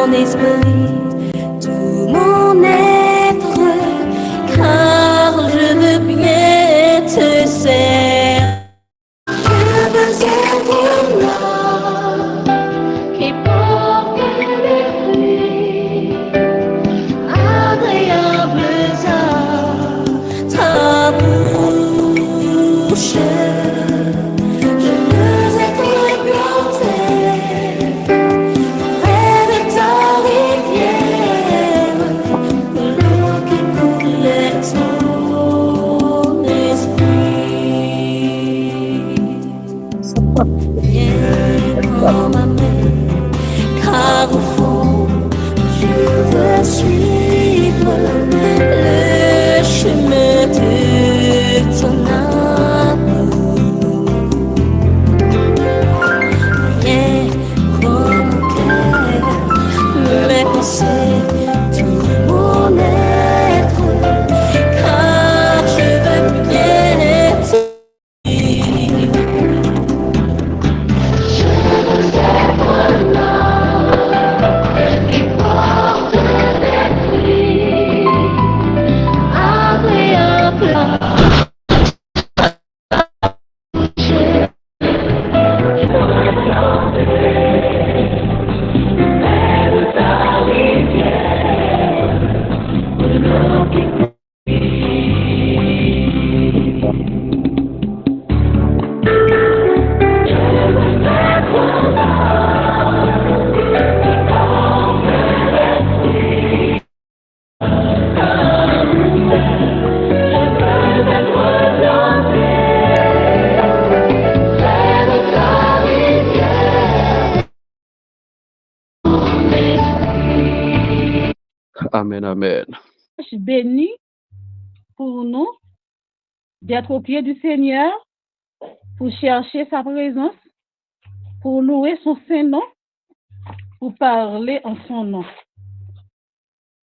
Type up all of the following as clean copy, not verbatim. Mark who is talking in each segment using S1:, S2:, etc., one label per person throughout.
S1: mon esprit, tout mon être, car je veux bien te servir. Je veux être l'homme qui porte des fruits agréables à ta bouche. Je veux être planté près de ta rivière, l'eau qui coule ton esprit. Viens prends ma main, car au fond, je veux suivre le chemin de ton amour. Viens prends mon cœur, mes pensées, tout mon être, car je veux bien te
S2: Amen, amen.
S3: Béni pour nous d'être au pied du Seigneur, pour chercher sa présence, pour louer son Saint-Nom, pour parler en son nom.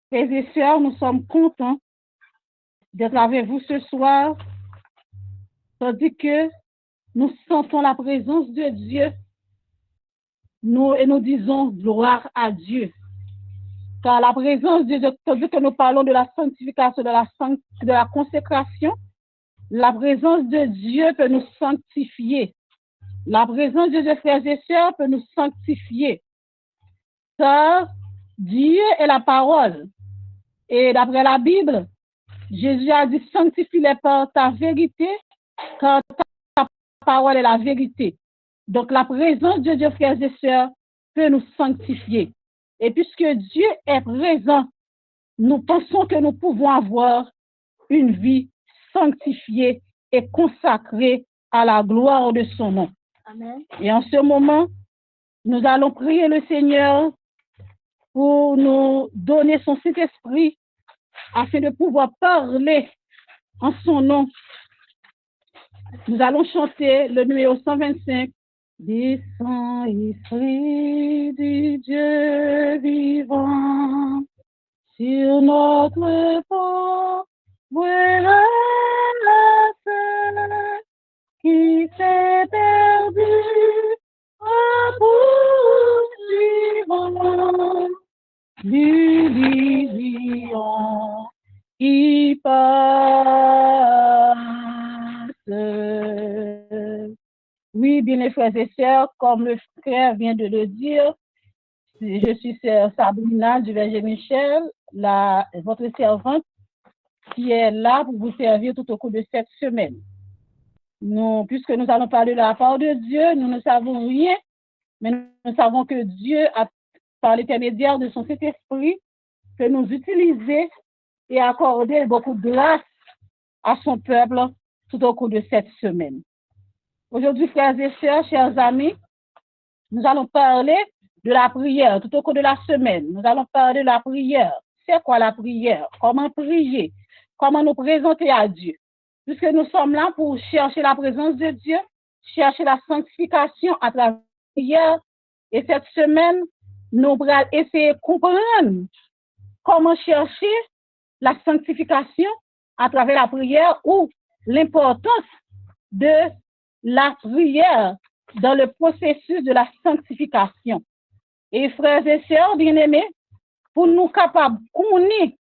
S3: Frères et sœurs, nous sommes contents d'être avec vous ce soir, tandis que nous sentons la présence de Dieu, nous disons gloire à Dieu. Car la présence de Dieu, tandis que nous parlons de la sanctification, de la consécration, la présence de Dieu peut nous sanctifier. La présence de Dieu, frères et sœurs, peut nous sanctifier. Car Dieu est la parole. Et d'après la Bible, Jésus a dit, sanctifie-les par ta vérité, car ta parole est la vérité. Donc la présence de Dieu, frères et sœurs, peut nous sanctifier. Et puisque Dieu est présent, nous pensons que nous pouvons avoir une vie sanctifiée et consacrée à la gloire de son nom.
S1: Amen.
S3: Et en ce moment, nous allons prier le Seigneur pour nous donner son Saint-Esprit afin de pouvoir parler en son nom. Nous allons chanter le numéro 125. Descends, Esprit du Dieu vivant, sur notre pauvre race qui s'est perdue en poursuivant du lion qui passe. Oui, bien les frères et sœurs, comme le frère vient de le dire, je suis sœur Sabrina du Verger Michel, votre servante, qui est là pour vous servir tout au cours de cette semaine. Puisque nous allons parler de la part de Dieu, nous ne savons rien, mais nous savons que Dieu, par l'intermédiaire de son Saint-Esprit, peut nous utiliser et accorder beaucoup de grâce à son peuple tout au cours de cette semaine. Aujourd'hui, frères et sœurs, chers amis, nous allons parler de la prière tout au cours de la semaine. Nous allons parler de la prière. C'est quoi la prière? Comment prier? Comment nous présenter à Dieu? Puisque nous sommes là pour chercher la présence de Dieu, chercher la sanctification à travers la prière. Et cette semaine, nous allons essayer de comprendre comment chercher la sanctification à travers la prière ou l'importance de la prière dans le processus de la sanctification. Et frères et sœurs bien-aimés, pour nous capables de connaître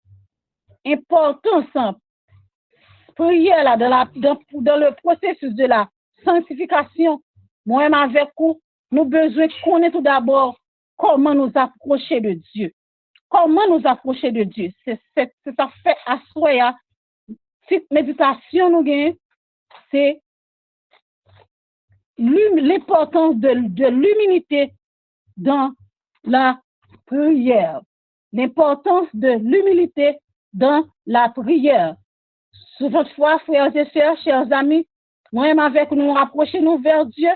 S3: l'importance prière là, dans le processus de la sanctification, moi-même avec vous, nous avons besoin de connaître tout d'abord comment nous approcher de Dieu. Comment nous approcher de Dieu? C'est ça fait à soi, cette méditation nous gagne, c'est l'importance de l'humilité dans la prière. L'importance de l'humilité dans la prière. Toutefois, frères et sœurs, chers amis, moi-même avec nous rapprocher nous vers Dieu,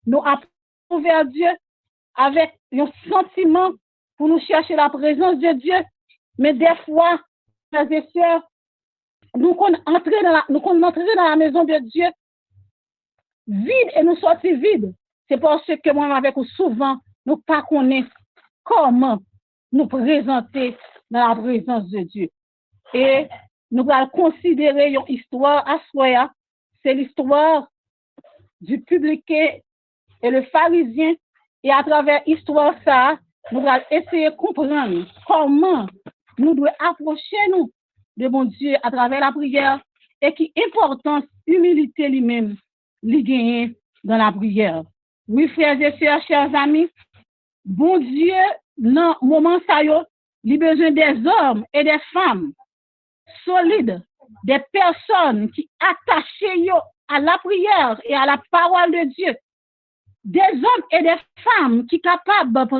S3: nous approcher vers Dieu avec un sentiment pour nous chercher la présence de Dieu. Mais des fois, frères et sœurs, nous entrer dans la maison de Dieu vide et nous sortir vide. C'est parce que moi-même avec nous souvent, nous ne connaissons pas comment nous présenter dans la présence de Dieu. Et nous allons considérer une histoire à soi, c'est l'histoire du publicain et le pharisien. Et à travers l'histoire ça, nous allons essayer de comprendre comment nous devons approcher nous de mon Dieu à travers la prière et qui importance humilité lui-même lui gagner dans la prière. Oui, frères et sœurs, chers amis, bon Dieu, dans le moment ça il a besoin des hommes et des femmes solides, des personnes qui attachées à la prière et à la parole de Dieu, des hommes et des femmes qui sont capables pour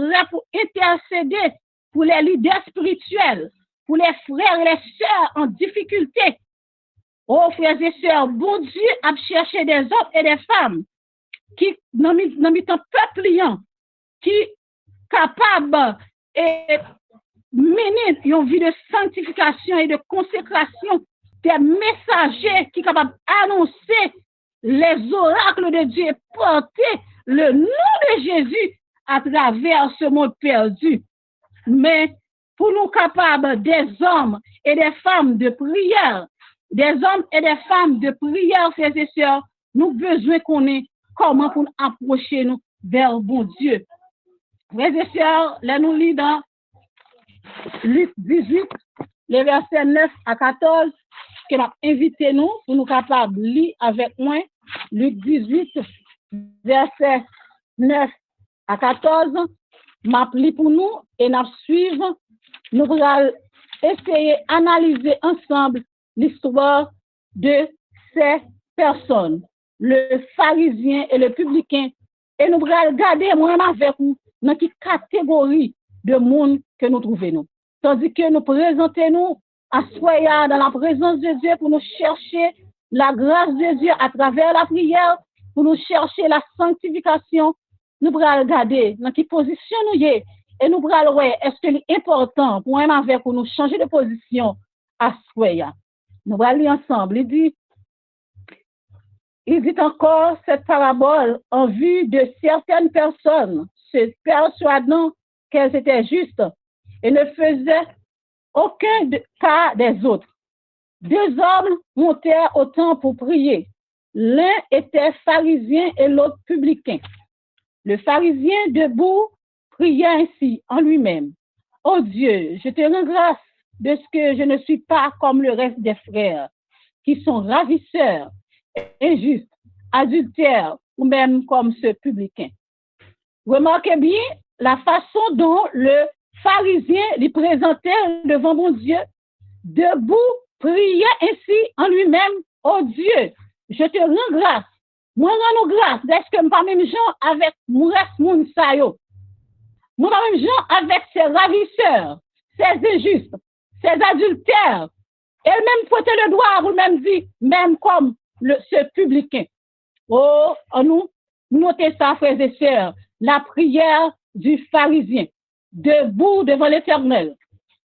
S3: intercéder pour les leaders spirituels, pour les frères et les sœurs en difficulté. Oh, frères et sœurs, bon Dieu a cherché des hommes et des femmes qui, dans le peuple, qui capables et mener une vie de sanctification et de consécration, des messagers qui sont capables d'annoncer les oracles de Dieu et porter le nom de Jésus à travers ce monde perdu. Mais pour nous capables des hommes et des femmes de prière, des hommes et des femmes de prière, frères et sœurs, nous avons besoin qu'on ait comment pour nous approcher nous vers bon Dieu. Frères et sœurs, là nous lisons dans Luc 18, les versets 9 à 14, qui m'a invité nous pour nous capables de lire avec moi. Luc 18, versets 9 à 14, m'a pris pour nous et nous suivons. Nous allons essayer d'analyser ensemble l'histoire de ces personnes, le pharisien et le publicain. Et nous allons regarder moi-même avec vous dans quelle catégorie de monde que nous trouvons nous. Tandis que nous présentons nous à soi dans la présence de Dieu pour nous chercher la grâce de Dieu à travers la prière, pour nous chercher la sanctification. Nous allons regarder dans quelle position nous sommes et nous allons voir est-ce que c'est important pour nous avec pour nous changer de position à soi. Nous allons lire ensemble. Il dit encore cette parabole en vue de certaines personnes se persuadant qu'elles étaient justes et ne faisaient aucun cas des autres. Deux hommes montèrent au temple pour prier. L'un était pharisien et l'autre publicain. Le pharisien debout priait ainsi en lui-même. Oh Dieu, je te rends grâce de ce que je ne suis pas comme le reste des frères, qui sont ravisseurs, injustes, adultères ou même comme ce publicain. Remarquez bien la façon dont le pharisien lui présentait devant mon Dieu, debout, priait ainsi en lui-même. Oh Dieu, je te rends grâce. Moi, rends grâce. Est-ce que pas même gens avec mon reste moun sa yo? Moi, pas même gens avec ces ravisseurs, ces injustes, ces adultères. Et même pointer le doigt, vous même dit, même comme ce publicain. Oh, nous, notez ça, frères et sœurs, la prière du pharisien, debout devant l'Éternel.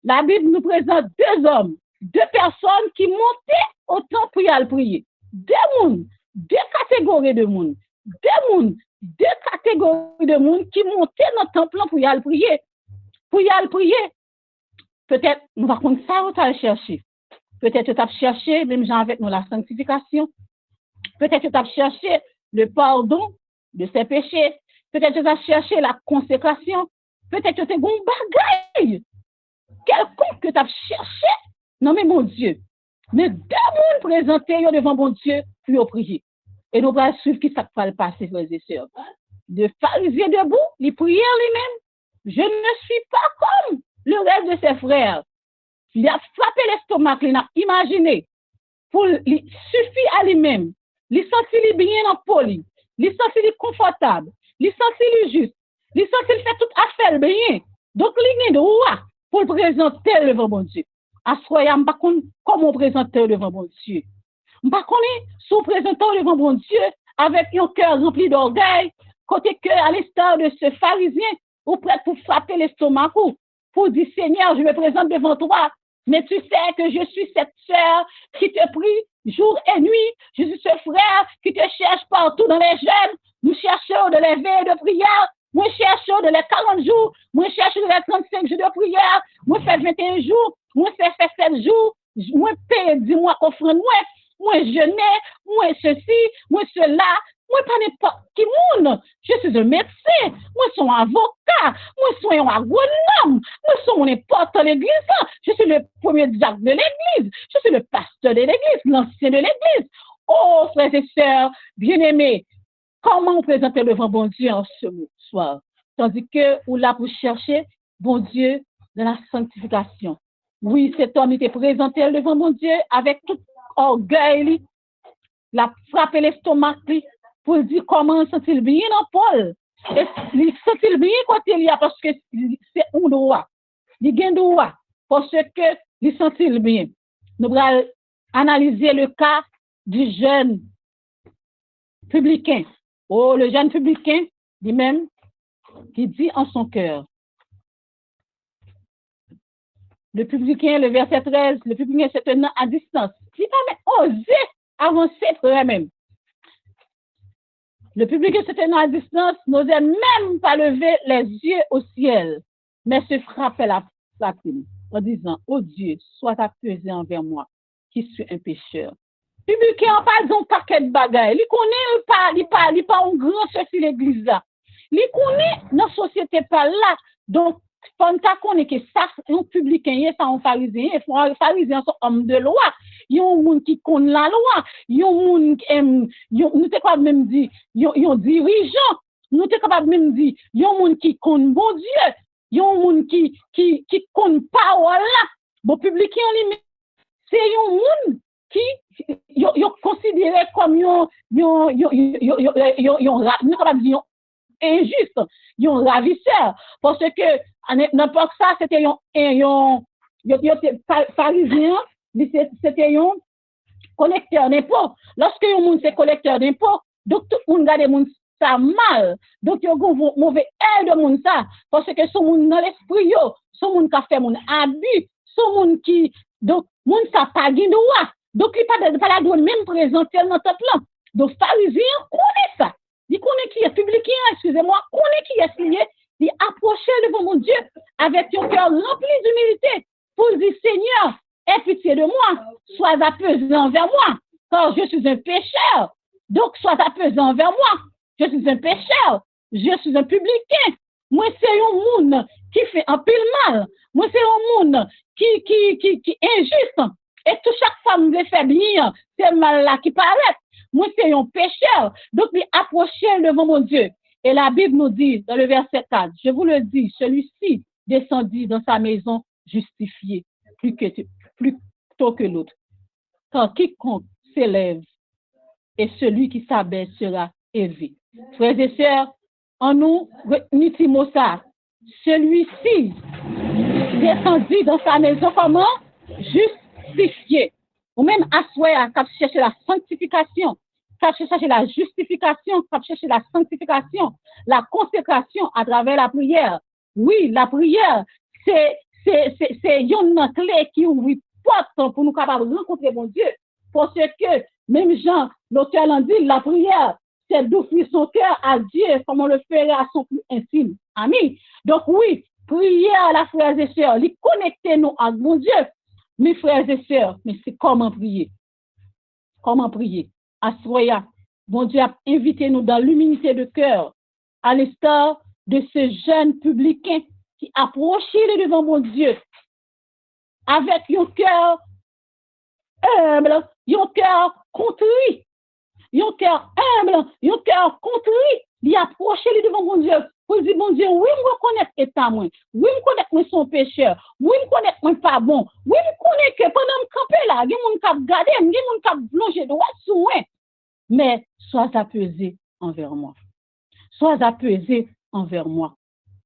S3: La Bible nous présente deux hommes, deux personnes qui montaient au temple pour y aller prier. Deux catégories de monde, deux catégories de monde qui montaient dans le temple pour y aller prier. Pour y aller prier, peut-être, nous va prendre ça, on va chercher. Peut-être tu as cherché, même gens avec nous, la sanctification. Peut-être tu as cherché le pardon de ses péchés. Peut-être tu as cherché la consécration. Peut-être que tu as un bagage quelconque que tu as cherché. Non, mais mon Dieu. Mais deux mondes présentés devant mon Dieu pour prier. Et nous allons suivre qui ça va le passer, frères et sœurs. De pharisien debout, il priait lui-même. Je ne suis pas comme le reste de ses frères. Il a frappé l'estomac, il a imaginé. Il suffit à lui-même. Il sentit bien en poli. Il sentit confortable. Il sentit juste. Il sentit fait toute affaire bien. Donc, il y a droit pour le présenter devant mon Dieu. À ce moment-là, je ne sais pas comment présenter devant mon Dieu. Je ne sais pas si vous présentez devant mon Dieu avec un cœur rempli d'orgueil, côté que, à l'instar de ce pharisien, ou prêt pour frapper l'estomac, pour dire Seigneur, je me présente devant toi, mais tu sais que je suis cette sœur qui te prie jour et nuit, je suis ce frère qui te cherche partout dans les jeûnes, nous cherchons de les veilles de prière, nous cherchons de les 40 jours, nous cherchons de les 35 jours de prière, nous faisons 21 jours, nous faisons 7 jours, moi paye 10 mois qu'offrande, moi jeûner, moi ceci, moi cela, moi pas n'importe qui monde. Je suis un médecin, moi suis un avocat, moi suis un agronome, moi suis n'importe l'église. Je suis le premier diacre de l'église, je suis le pasteur de l'église, l'ancien de l'église. Oh frères et sœurs, bien-aimés, comment on présente devant bon Dieu en ce soir? Tandis que ou là pour chercher bon Dieu dans la sanctification. Oui, cet homme était présenté devant mon Dieu avec tout orgueil, la frappé l'estomac pour dire comment sent-il bien en Paul. Et il sent-il bien quand il y a parce que c'est un droit. Il gagne droit parce que il sent-il bien. Nous allons analyser le cas du jeune publicain. Oh, le jeune publicain, lui-même, qui dit en son cœur. Le publicain, le verset 13, le publicain se tenant à distance. Il n'a pas osé avancer même. Le publicain se tenant à distance n'osait même pas lever les yeux au ciel, mais se frappait la poitrine en disant, oh Dieu, sois apaisé envers moi, qui suis un pécheur. Le publicain n'a pas un paquet de bagailles. Il connaît pas un grand chef de l'église là. Il connaît notre société pas là. Donc, quand on connaît que ça, un publicain, ça, un pharisien, un pharisien, c'est un homme de loi. Il y a un monde qui connaît la loi. Il y a un monde qui, nous sommes capables même dire, il y a un dirigeant. Nous sommes capables même dire, il y a un monde qui connaît bon Dieu. Il y a un monde qui connaît parole là. Bon, publicain, c'est un monde qui est considéré comme injuste, un ravisseur, parce que n'importe ça, c'était un pharisien, c'était un collecteur d'impôts. Lorsque un monde c'est collecteur d'impôts, donc tout le monde garde monde ça mal, donc il y a un mauvais air de monde ça, parce que ce monde dans l'esprit, ce monde qui a fait mon abus, ce monde qui, donc, monde ça pas de droit. Donc, il n'y a pas la droit même présenter dans notre plan. Donc, pharisien connaît ça. Il connaît qui est publicain, excusez-moi, connaît qui est lié. Il approche devant mon Dieu avec un cœur rempli d'humilité pour dire, Seigneur, aie pitié de moi, sois apaisé envers moi, car je suis un pécheur. Donc, sois apaisé envers moi. Je suis un pécheur. Je suis un publicain. Moi, c'est un monde qui fait un pile mal. Moi, c'est un monde qui est injuste. Et tout chaque femme veut faire bien, c'est mal là qui paraît. Moi, c'est un pécheur. Donc, il approchait devant mon Dieu. Et la Bible nous dit, dans le verset 4, je vous le dis, celui-ci descendit dans sa maison justifié plutôt que l'autre. Car quiconque s'élève et celui qui s'abaisse sera élevé. Frères et sœurs, en nous, retenons ça. Celui-ci descendit dans sa maison comment? Justifié. Ou même assoyer à chercher la sanctification, chercher la justification, chercher la sanctification, la consécration à travers la prière. Oui, la prière, c'est une clé qui ouvre porte pour nous capables de rencontrer mon Dieu. Parce que, même Jean, l'auteur l'a dit, la prière, c'est d'offrir son cœur à Dieu comme on le ferait à son plus intime. Amen. Donc oui, prière, la frères et sœurs, les connecter nous à mon Dieu. Mes frères et sœurs, mais c'est comment prier? Comment prier? Assoya, bon Dieu a invité nous dans l'humilité de cœur, à l'instar de ce jeune publicain qui approcher devant mon Dieu avec un cœur humble, un cœur contrit, un cœur humble, un cœur contrit, il approcher devant mon Dieu pour dire mon Dieu, oui, me reconnaître état moi, oui, me connaître moi son pécheur, oui, me connaître moi pas bon, oui, me connaître que pendant me camper là, il y a mon cap garder, il y a mon cap plonger droit sous moi, mais sois apaisé envers moi. Sois apaisé envers moi.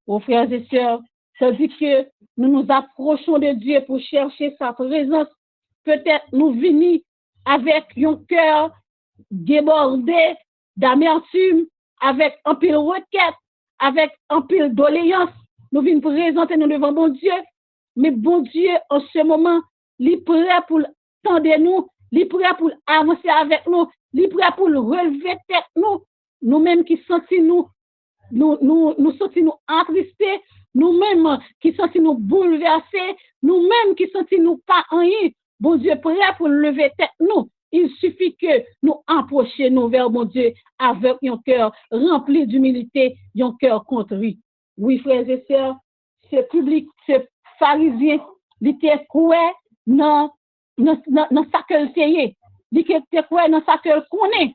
S3: Aux frères et sœurs, ça dit que nous nous approchons de Dieu pour chercher sa présence. Peut-être nous venons avec un cœur débordé d'amertume, avec un pile requête, avec un pile doléance. Nous venons présenter nous devant bon Dieu. Mais bon Dieu, en ce moment, il est prêt pour tendre nous, il est prêt pour avancer avec nous, il est prêt pour relever tête nous. Nous-mêmes qui sentons nous sentons attristés, nous-mêmes qui sentons bouleversés, nous-mêmes qui sentons pas rien. Bon Dieu prêt pour lever tête nous. Il suffit que nous approchions vers mon Dieu avec un cœur rempli d'humilité, un cœur contrit. Oui, frères et sœurs, ce public, ce pharisien, il était quoi dans sa que il était quoi dans sa que connaît.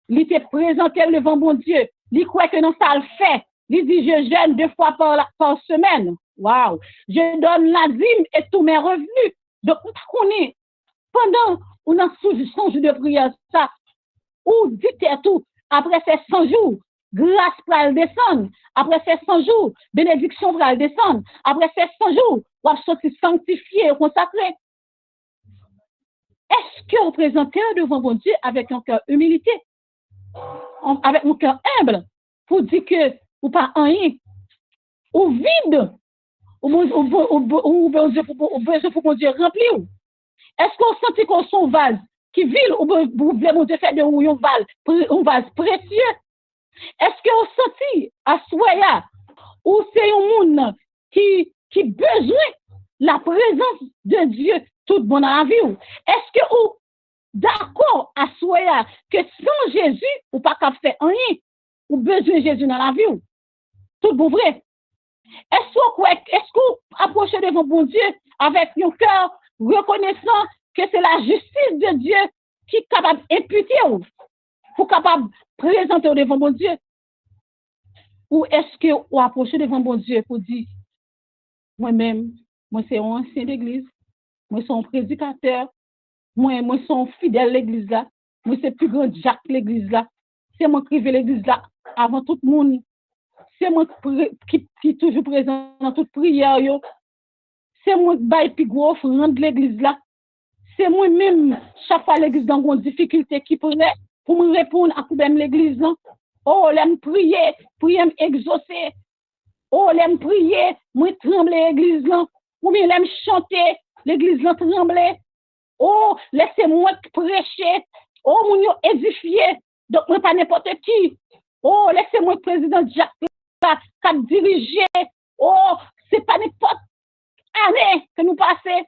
S3: Il était présenté devant mon Dieu. Il croit que non, ça le fait. Il dit, je jeûne 2 fois par semaine. Waouh! Je donne la dîme et tous mes revenus. Donc, on est, pendant, on a songe de prière, ça, ou dites tout, après ces 100 jours, grâce pour le descendre. Après ces 100 jours, bénédiction pour le descendre. Après ces 100 jours, on va sortir sanctifié et consacré. Est-ce que vous présentez devant mon Dieu avec un cœur humilité? Avec mon cœur humble, pour dire que ou pas rien, ou vide, ou besoin pour mon Dieu remplir. Est-ce qu'on sent qu'on son vase qui vile ou voulez mon Dieu faire de ou un vase précieux? Est-ce qu'on sent à soya ou c'est un monde qui besoin la présence de Dieu tout bon dans la vie? Est-ce que ou d'accord à soya que sans Jésus, ou pas qu'à faire rien, ou besoin de Jésus dans la vie? Tout bon vrai. Est-ce qu'on approche devant bon Dieu avec un cœur reconnaissant que c'est la justice de Dieu qui est capable d'imputer ou pour capable de présenter devant bon Dieu? Ou est-ce qu'on approche devant bon Dieu pour dire, moi-même, moi c'est un ancien d'église, moi c'est un prédicateur, moi c'est un fidèle l'église là, moi c'est plus grand Jacques l'église là, c'est moi qui vais l'église là avant tout le monde. C'est moi qui toujours présent dans toute prière. C'est moi qui baille plus gros offrande de l'église là. C'est moi-même, chaque fois l'église dans une difficulté qui pourrait pour me répondre à problème l'église là. Oh, l'aime prier, m'exaucer. Oh, l'aime prier, moi trembler l'église là. Ou bien l'aime chanter, l'église là trembler. Oh, laissez-moi prêcher. Oh, mon yo édifier. Donc, moi pas n'importe qui. Oh, laissez-moi le président Jacques qui diriger. Oh, c'est pas n'importe année que nous passons.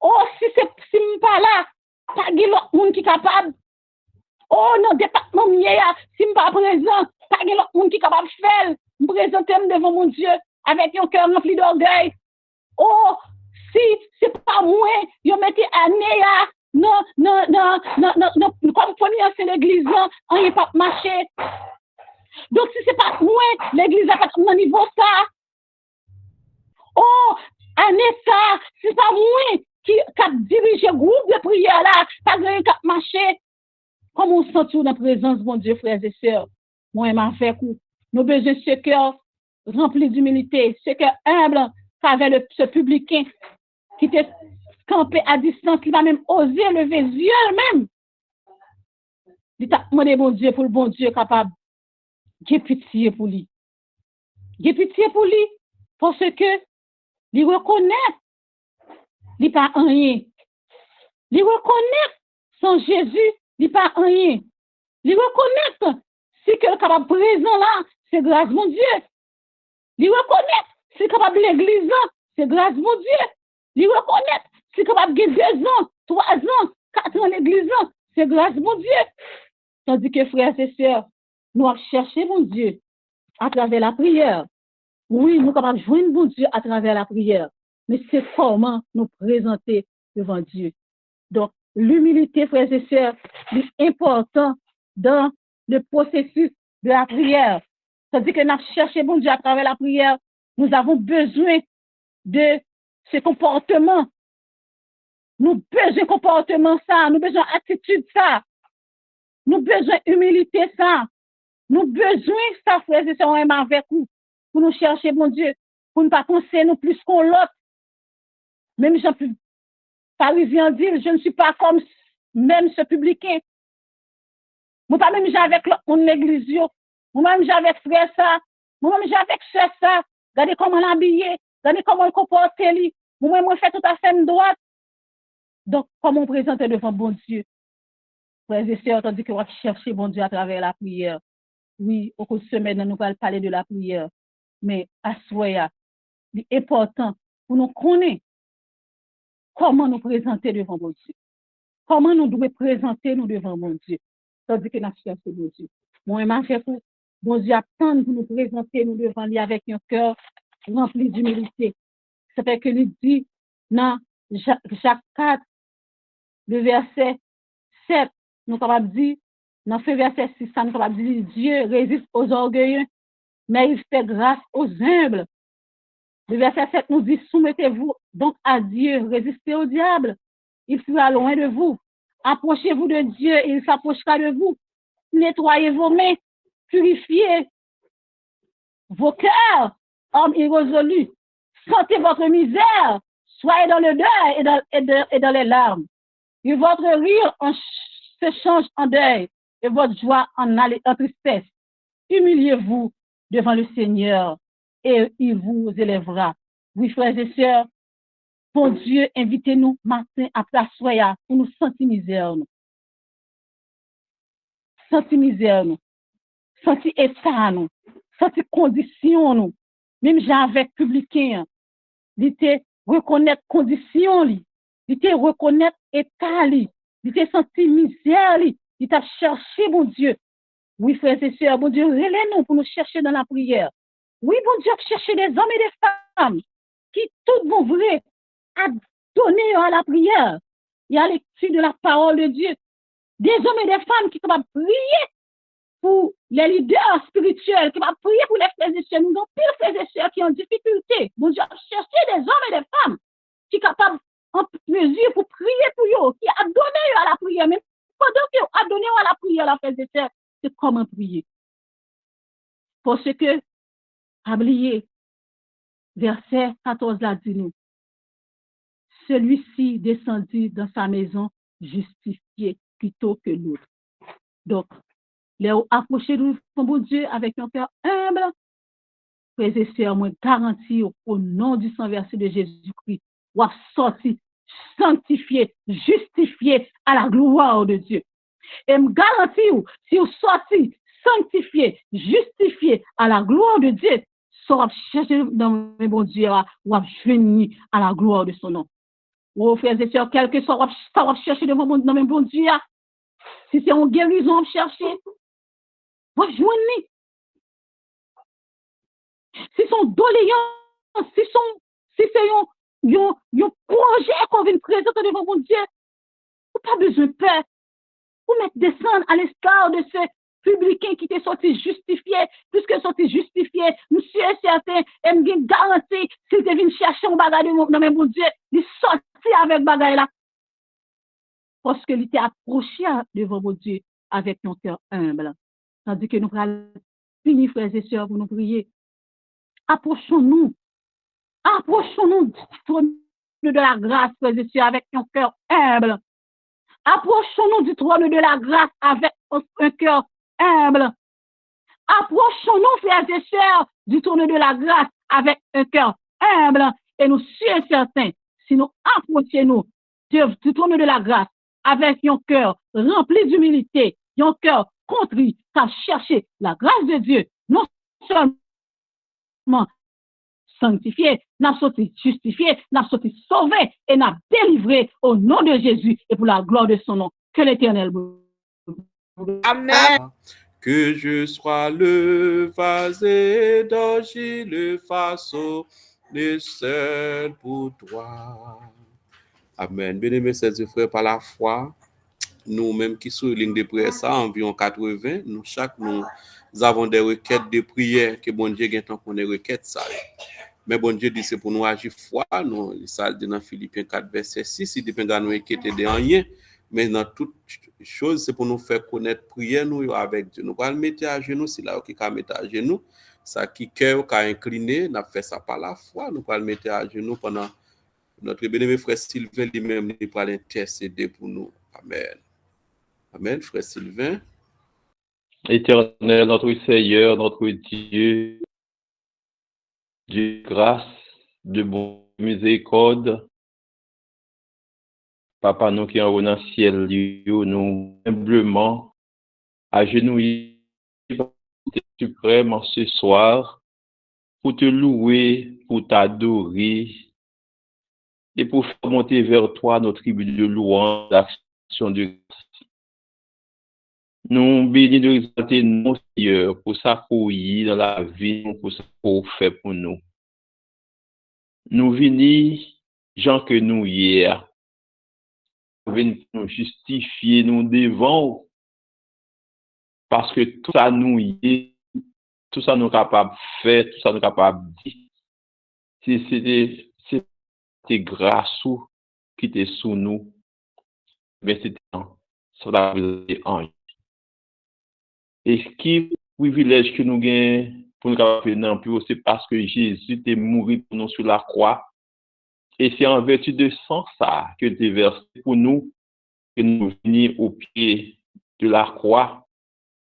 S3: Oh, si je pas là, pas de l'autre monde qui est capable. Oh, non, département mien, si je pas présent, pas de l'autre monde qui est capable de faire. Me présenter devant mon Dieu avec un cœur rempli d'orgueil. Oh, si c'est pas moi, je mettais année là. Non, comme premier c'est l'église, on n'est pas marché. Donc, si c'est pas moi, l'église a pas mon niveau ça. Oh, année ça, c'est pas moi qui dirige le groupe de prière là, pas grand qui marché. Comme on sent tout dans la présence, mon Dieu, frères et sœurs, moi, m'a fait coup. Nous besoin de ce cœur rempli d'humilité, ce cœur humble qu'avait ce publicain qui était campé à distance, qui va même oser lever les yeux même. Il t'a demandé, mon Dieu, pour le bon Dieu capable. J'ai pitié pour lui. J'ai pitié pour lui parce que il reconnaît il pas rien. Il reconnaît sans Jésus, il pas rien. Il reconnaît si que le capable présent là, c'est grâce mon Dieu. Il reconnaît si capable l'église là, c'est grâce mon Dieu. Il reconnaît si capable de 2 ans, 3 ans, 4 ans l'église là, c'est grâce mon Dieu. Tandis que frères et sœurs, nous avons cherché mon Dieu à travers la prière. Oui, nous sommes capables de joindre bon Dieu à travers la prière, mais c'est comment nous présenter devant Dieu. Donc, l'humilité, frères et sœurs, est important dans le processus de la prière. C'est-à-dire que nous avons cherché bon Dieu à travers la prière. Nous avons besoin de ce comportement. Nous avons besoin de comportement ça. Nous avons besoin d'attitude ça. Nous avons besoin d'humilité ça. Nous avons besoin ça, frères et sœurs, on aime avec vous. Pour nous chercher bon Dieu. Pour ne pas penser nous plus qu'on l'autre. Même Jean Parisien dit, je ne suis pas comme même ce publicain. Moi, pas même avec l'église, moi, même avec frère ça, moi, même avec soeur ça. Regardez comment l'habiller, regardez comment le comporter, moi, moi, fait tout à fait droite. Donc, comment on présente devant bon Dieu? Frères et sœurs, tandis que on va chercher bon Dieu à travers la prière. Oui, au cours de semaine, nous allons parler de la prière. Mais à soi, c'est important pour nous connaître comment nous présenter devant bon Dieu. Comment nous devons présenter nous devant mon Dieu. Tandis que nous cherchons mon Dieu. Moi, je fait pour bon Dieu attendre pour nous présenter nous devant lui avec un cœur rempli d'humilité. Ça fait que nous dit dans Jacques 4, le verset 7, nous sommes capables de dire, dans ce verset 6, nous sommes capables de dire, Dieu résiste aux orgueilleux, mais il fait grâce aux humbles. Le verset 7 nous dit, soumettez-vous donc à Dieu, résistez au diable. Il sera loin de vous. Approchez-vous de Dieu, il s'approchera de vous. Nettoyez vos mains, purifiez vos cœurs, hommes irrésolus. Sentez votre misère, soyez dans le deuil et dans les larmes. Et votre rire se change en deuil et votre joie en tristesse. Humiliez-vous devant le Seigneur et il vous élèvera. Oui, frères et sœurs, bon Dieu, invitez-nous matin après la soirée pour nous sentir misère. Sentir misère, sentir état, sentir condition. Même j'avais publié, il était reconnaître condition, il était reconnaître état, il était sentir misère, il était chercher, bon Dieu. Oui, frères et sœurs, bon Dieu, relève-nous pour nous chercher dans la prière. Oui, bon Dieu, chercher des hommes et des femmes qui tout vont vrai à donner à la prière et à l'écoute de la parole de Dieu. Des hommes et des femmes qui sont capables de prier pour les leaders spirituels, qui vont prier pour les frères et sœurs. Nous avons pire frères et sœurs qui ont difficulté. Bon Dieu, chercher des hommes et des femmes qui sont capables en mesure pour prier pour eux, qui a donné à la prière. Mais pendant qu'ils a donné à la prière, la frères et sœurs, c'est comment prier. Parce que, oubliez, verset 14 là dit nous, celui-ci descendit dans sa maison justifié plutôt que l'autre. Donc, les approcher de bon Dieu avec un cœur humble, frères et sœurs, moi garantis au nom du sang versé de Jésus-Christ, ou à sortir sanctifié, justifié à la gloire de Dieu. Et me garantis, si vous sortez sanctifié, justifié à la gloire de Dieu, ça va chercher dans le bon Dieu, ou à venir à la gloire de son nom. Oh, frères et sœurs, quel que soit, ça va chercher dans le bon Dieu. Si c'est une guérison, chercher, va joindre. Si son doléance, si c'est un projet qu'on vient présenter devant mon Dieu, vous pas besoin de peur. Vous mettez descendre à l'instar de ce publicain qui t'est sorti justifié, puisque sorti justifié, monsieur est certain, et me garantie, s'il te vient chercher un bagage dans mon Dieu, il sorti avec bagage là. Parce qu'il était approché devant mon Dieu avec un cœur humble. Tandis que nous allons finir, frères et sœurs, pour nous prier. Approchons-nous du trône de la grâce, frères et sœurs, avec un cœur humble. Approchons-nous du trône de la grâce avec un cœur humble. Approchons-nous, frères et sœurs, du trône de la grâce avec un cœur humble. Et nous sommes certains, si nous approchons du trône de la grâce avec un cœur rempli d'humilité, un cœur contrit, à chercher la grâce de Dieu, non seulement sanctifié, n'a sorti justifié, n'a sorti sauvé et n'a délivré au nom de Jésus et pour la gloire de son nom. Que l'Éternel vous.
S2: Amen. Que je sois le vase d'argile, le façon le seul pour toi. Amen. Bien-aimés, sœurs et frères, par la foi, nous-mêmes qui sommes ligne de prière, ça, environ 80, nous avons des requêtes de prière que bon Dieu a tant qu'on des requêtes, ça. Mais bon Dieu dit c'est pour nous agir foi, nous, ça dit dans Philippiens 4, verset 6, il dit que nous inquiéter de rien, mais dans toute chose, c'est pour nous faire connaître prière nous avec Dieu. Nous allons mettre à genoux, c'est là qui va mettre à genoux, ça qui cœur qui incliné, nous fait ça par la foi, nous allons mettre à genoux pendant notre bien-aimé frère Sylvain lui-même, il va intercéder pour nous. Amen. Amen, frère Sylvain.
S4: Éternel, notre Seigneur, notre Dieu, de grâce, de bonne miséricorde, Papa, nous qui en dans le ciel, nous humblement agenouillés suprême en ce soir pour te louer, pour t'adorer et pour faire monter vers toi notre tribut de louange, d'action de grâce. Nous bénissons de exalter nos Seigneur pour ça qu'on y dans la vie, pour ça qu'on fait pour nous. Nous venons, gens que nous hier, venons nous justifier, nous devons, parce que tout ça nous y est, tout ça nous capable de faire, tout ça nous capable de dire. C'était grâce qui était sous nous, mais c'était ça la en. Et ce qui privilège que nous gagnons pour nous capables non plus, c'est parce que Jésus est mort pour nous sur la croix. Et c'est en vertu de ça que tu es versé pour nous, que nous venons au pied de la croix,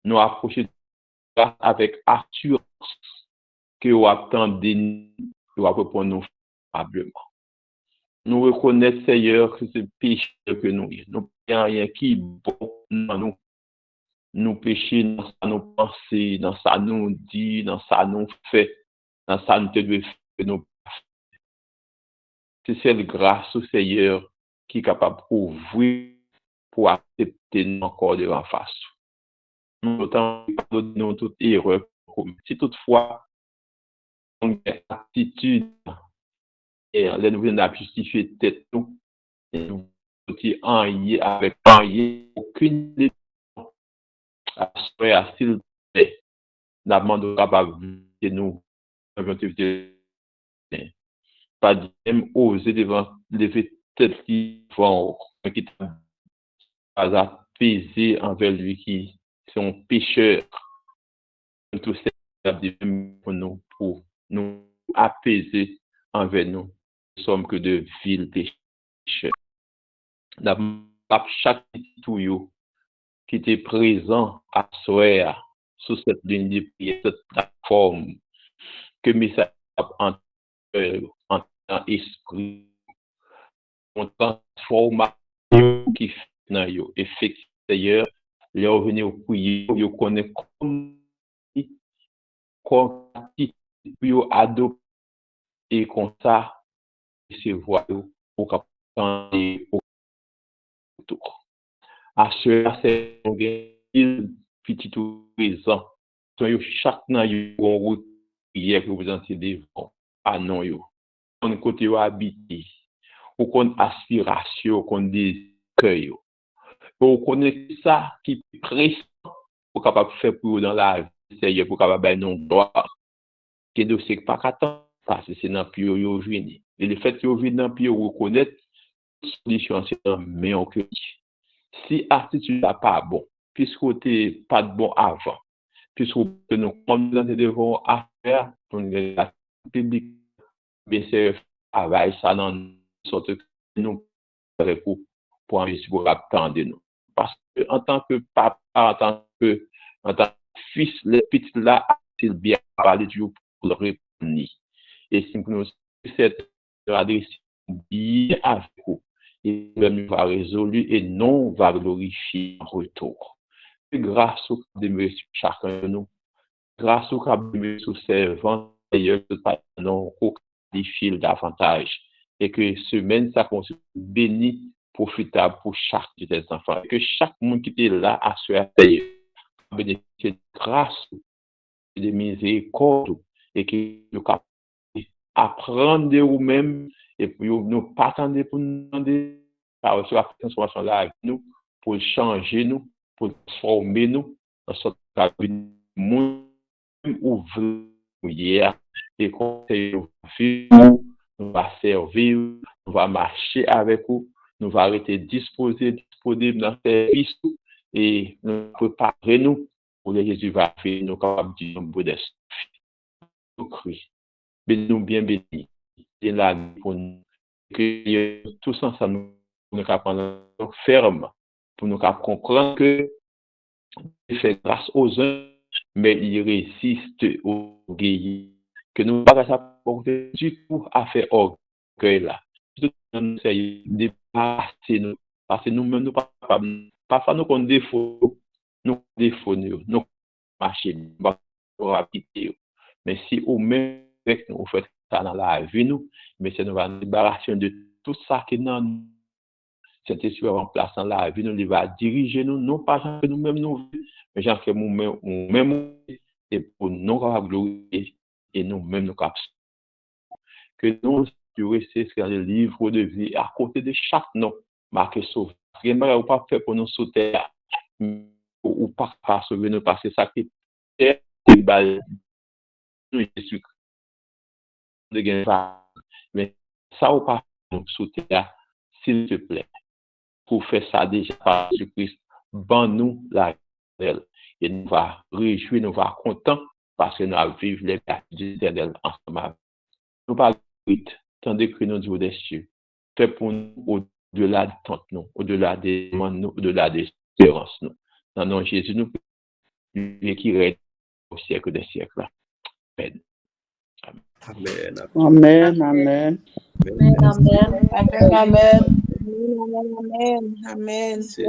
S4: nous approcher avec assurance que nous attendons, nous répondre nous favorablement. Nous reconnaissons, Seigneur, que c'est péché que nous avons. Nous n'avons rien qui est bon dans nous. Nous péchons dans ça nous pensons, dans ça nous dit, dans ça nous fait, dans ça nous devons faire nous. C'est cette grâce au Seigneur qui est capable d'ouvrir pour accepter nous encore devant face. Nous autant pardonnons toute erreur. Si toutefois, on a une attitude et là nous venons à justifier tête nous, et nous en y avec aucune aspect à s'il vous plaît, la demande capable de nous, pas de même oser devant lever tête qui vont, qui pas apaiser envers lui qui sont pécheurs. Tout ça pour nous apaiser envers nous. Nous sommes que de vils pécheurs. Chaque tuyau qui était présent à soir sur cette ligne de prière, cette plateforme, que message en esprit, on transforme qui fait dans yo. Effectivement, d'ailleurs, les revenus au prier, yo connaît comme yo adopter et comme ça se voit au capitaine autour. À cela, c'est un petit présent. Chaque nan yo route prière que vous entendez devant. Ah non yo. On côté yo habité. Ou qu'on aspiration, qu'on désir yo. On connaît ça qui presse pour capable faire pour dans la vie, c'est pour capable non droit. Que de c'est pas qu'attendre parce que c'est dans pio yo vini. Et le fait que yo vini dans pio reconnaître solution c'est mais on que si attitude n'est pas bon, puisque tu pas de bon avant, puisque nous comme nous devons faire pour la public, bien sûr, travail ça dans sorte que nous pour investir pour attendre nous. Parce que en tant que papa, en tant que fils, les petits là, c'est bien parler du pour le répondre. Et si nous cette adresse bien avec vous, et même va résolu et non va glorifier en retour. Et grâce au demeure sur chacun de nous, grâce au demeure sur servant, d'ailleurs, non qualifier davantage. Et que semaine, ça constitue béni, profitable pour chaque de tes enfants. Et que chaque monde qui est là à se payer, bénéficier de grâce, de miséricorde, et que nous capables apprendre de vous-même, et puis nous pas attendre pour nous demander, par la transformation là avec nous, pour changer nous, pour transformer nous, en sorte que nous ouvrir hier, et conseiller nous vivre, nous va servir, nous va marcher avec vous, nous va arrêter disponible dans le service, et nous préparer nous pour que Jésus va faire nous capables de dire nous de nous crie. Nous bien bénis. Et là, pour nous, que tous ensemble, nous capables ferme, pour nous comprendre que il fait grâce aux uns, mais il résiste aux guerriers. Que nous ne pas ça du tout à faire orgueil là. Tout nous essayer de dépasser nous, parce que nous-mêmes nous pas capables. Parfois nous avons des défauts, nous marcher, mais si au même nous fait ça dans la vie nous, mais c'est nous va nous débarrasser de tout ça qui dans cet esprit en place dans la vie nous, il va diriger nous, non pas gens que nous-mêmes nous, mais gens que nous-mêmes et pour nous capables glorifier et nous-mêmes nous capables que nous rester sur le livre de vie à côté de chaque nom marqué sauvé. Rien ne pas fait pour nous sauter ou pas sauver nous parce que ça qui est Jésus de gagner mais ça ou pas nous sauter s'il te plaît pour faire ça déjà par Jésus-Christ ban nous la guerre et nous va réjouir nous va content parce que nous allons vivre les grâces éternelles ensemble nous pas vite tandis que nous Dieu des cieux fait pour nous au-delà de tant nous au-delà des demandes nous au-delà des espérances nous dans nom Jésus nous qui reste au siècle des siècles. Amen.
S2: Amen.
S5: Amen, amen.
S1: Amen. Amen.
S6: Amen. Amen. Amen.
S2: C'est